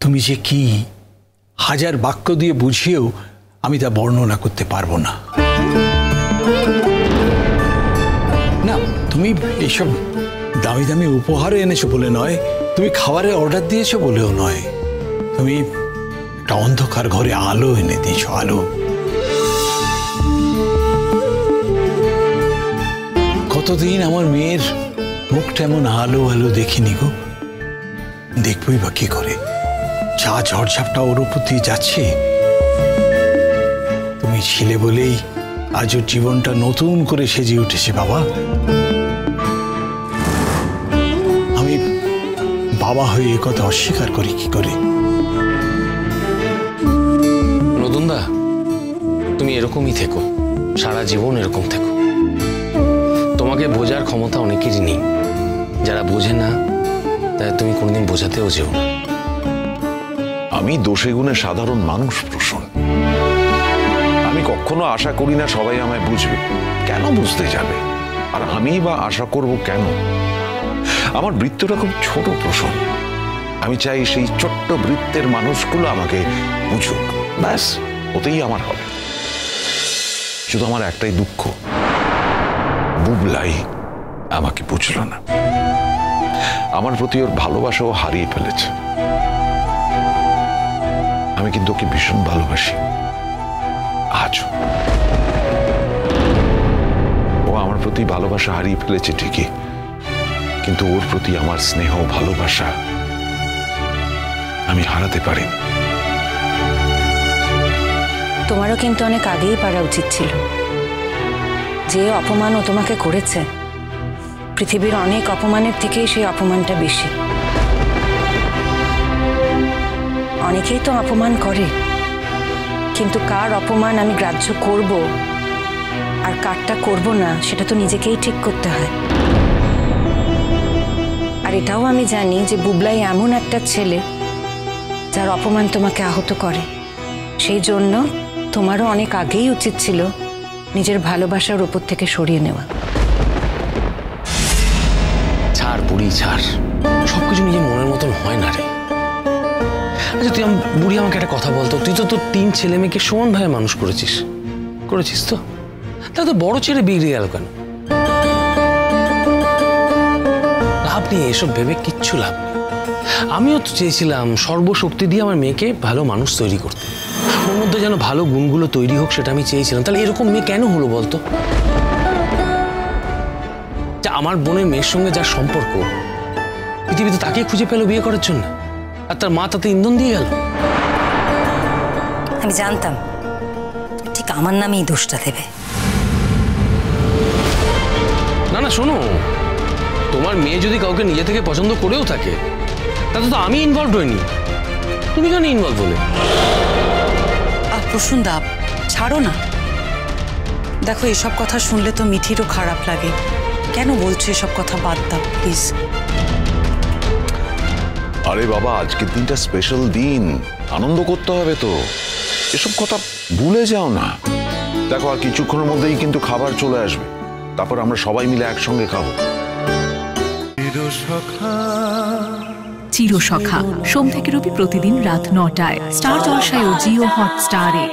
তুমি যে কি হাজার বাক্য দিয়ে বুঝিয়েও আমি তা বর্ণনা করতে পারবো না। না, তুমি এইসব দামি দামি উপহারও এনেছো বলে নয়, তুমি খাবারের অর্ডার দিয়েছো বলেও নয়, তুমি একটা অন্ধকার ঘরে আলো এনে দিয়েছো, আলো। কতদিন আমার মেয়ের মুখটা এমন আলো আলো দেখিনি গো। দেখবই বা কি করে, যা ঝড়ঝাপটা ওর উপর দিয়ে যাচ্ছে। তুমি ছিলে বলেই আজ ওর জীবনটা নতুন করে সেজে উঠেছে বাবা। আমি বাবা হয়ে এ কথা অস্বীকার করি কি করে? নতুনদা, তুমি এরকমই থেকো, সারা জীবন এরকম থেকো। তোমাকে বোঝার ক্ষমতা অনেকেরই নেই, যারা বোঝে না তাই তুমি কোনোদিন বোঝাতেও যেও না। আমি দোষে গুণে সাধারণ মানুষ প্রসন্ন। আমি কখনো আশা করি না সবাই আমায় বুঝবে, কেন বুঝতে যাবে? আর আমি বা আশা করব কেন? আমার বৃত্তটা খুব ছোট প্রসন্ন। আমি চাই সেই ছোট্ট বৃত্তের মানুষগুলো আমাকে বুঝুক, ব্যাস, ওতেই আমার হবে। শুধু আমার একটাই দুঃখ, বুবলাই আমাকে বুঝল না। আমার প্রতি ওর ভালোবাসাও হারিয়ে ফেলেছে। আমি কিন্তু ওকে ভীষণ ভালোবাসি আজও। ও আমার প্রতি ভালোবাসা হারিয়ে ফেলেছে ঠিকই, কিন্তু ওর প্রতি আমার স্নেহ ভালোবাসা আমি হারাতে পারিনি। তোমারও কিন্তু অনেক আগেই পারা উচিত ছিল। যে অপমান ও তোমাকে করেছে, পৃথিবীর অনেক অপমানের থেকেই সেই অপমানটা বেশি। অনেকেই তো অপমান করে, কিন্তু কার অপমান আমি গ্রাহ্য করব আর কারটা করব না সেটা তো নিজেকেই ঠিক করতে হয়। আর এটাও আমি জানি যে বুবলাই এমন একটা ছেলে যার অপমান তোমাকে আহত করে। সেই জন্য তোমারও অনেক আগেই উচিত ছিল নিজের ভালোবাসার উপর থেকে সরিয়ে নেওয়া। ছাড় বুড়ি, ছাড়, সবকিছু নিজের মনের মতন হয় না রে। আচ্ছা তুই বুড়ি আমাকে একটা কথা বলতো, তুই তো তোর 3 ছেলে মেয়েকে সমানভাবে মানুষ করেছিস তো, তাহলে তো বড় ছেলে বিগড়ে গেল কেন? লাভ নেই, এসব ভেবে কিচ্ছু লাভ নেই। আমিও তো চেয়েছিলাম সর্বশক্তি দিয়ে আমার মেয়েকে ভালো মানুষ তৈরি করতে, ওর মধ্যে যেন ভালো গুণগুলো তৈরি হোক, সেটা আমি চেয়েছিলাম। তাহলে এরকম মেয়ে কেন হলো বলতো? আমার বোনের মেয়ের সঙ্গে যার সম্পর্ক, পৃথিবীতে তাকে খুঁজে পেল বিয়ে করার জন্য, আর তার মা তাতে ইন্ধন দিয়ে গেল। আমি জানতাম ঠিক আমার নামেই দোষটা দেবে। না না শোনো, তোমার মেয়ে যদি কাউকে নিজে থেকে পছন্দ করেও থাকে, তাতে তো আমি ইনভলভ হইনি, তুমি কেন ইনভলভ হলে? প্রসুন্দা, ছাড়ো না। দেখো, এসব কথা শুনলে তো মিঠিরও খারাপ লাগে। কেন বলছো এসব কথা? বাদ দাও প্লিজ। আরে বাবা, আজকের দিনটা স্পেশাল দিন, আনন্দ করতে হবে তো। এসব কথা ভুলে যাও না। দেখো, আর কিছুক্ষণের মধ্যেই কিন্তু খাবার চলে আসবে, তারপর আমরা সবাই মিলে একসঙ্গে খাবো। চিরসখা সোম থেকে রবি প্রতিদিন রাত 9টায় স্টার জলসায় ও জিও হটস্টারে।